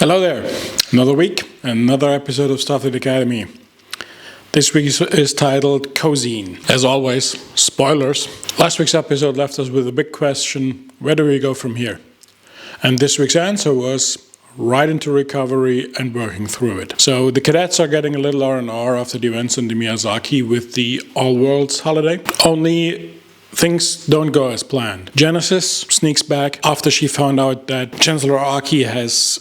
Hello there, another week, another episode of Starfleet Academy. This week is titled Cosine. As always, spoilers. Last week's episode left us with a big question: where do we go from here? And this week's answer was right into recovery and working through it. So the cadets are getting a little R&R after the events in the Miyazaki with the All Worlds holiday. Only things don't go as planned. Genesis sneaks back after she found out that Chancellor Aki has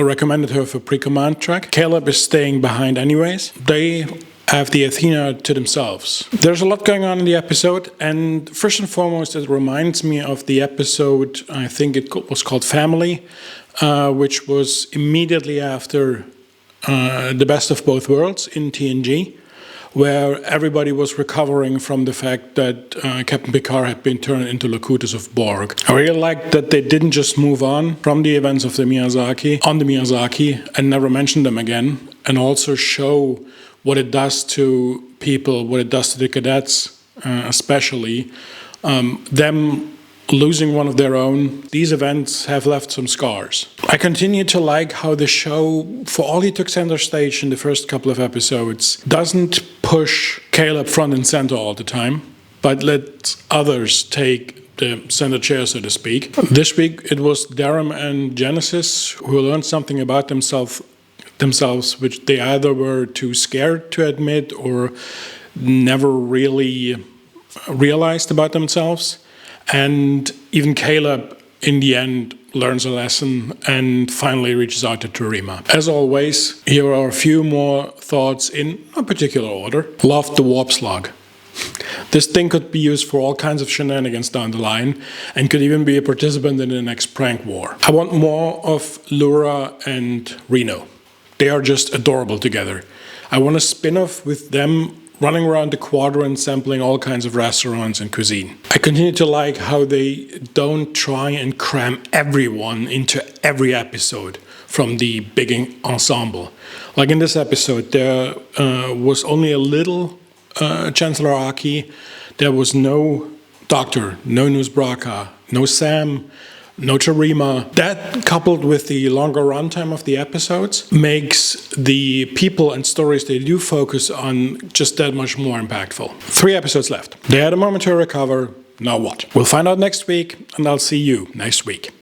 recommended her for pre-command track. Caleb is staying behind anyways. They have the Athena to themselves. There's a lot going on in the episode, and first and foremost, it reminds me of the episode, I think it was called Family, which was immediately after The Best of Both Worlds in TNG, where everybody was recovering from the fact that Captain Picard had been turned into Locutus of Borg. I really liked that they didn't just move on from the events of the Miyazaki, and never mention them again, and also show what it does to people, what it does to the cadets, especially. Them losing one of their own, these events have left some scars. I continue to like how the show, for all he took center stage in the first couple of episodes, doesn't push Caleb front and center all the time, but lets others take the center chair, so to speak. This week it was Darum and Genesis who learned something about themselves, which they either were too scared to admit or never really realized about themselves. And even Caleb, in the end, learns a lesson and finally reaches out to Terima. As always, here are a few more thoughts in no particular order. Loved the warp slug. This thing could be used for all kinds of shenanigans down the line and could even be a participant in the next prank war. I want more of Lura and Reno. They are just adorable together. I want a spin-off with them running around the quadrant sampling all kinds of restaurants and cuisine. I continue to like how they don't try and cram everyone into every episode from the big ensemble. Like in this episode, there was only a little Chancellor Aki, there was no Doctor, no Nusbraka, no Sam, no Terima. That, coupled with the longer runtime of the episodes, makes the people and stories they do focus on just that much more impactful. 3 episodes left. They had a moment to recover. Now what? We'll find out next week, and I'll see you next week.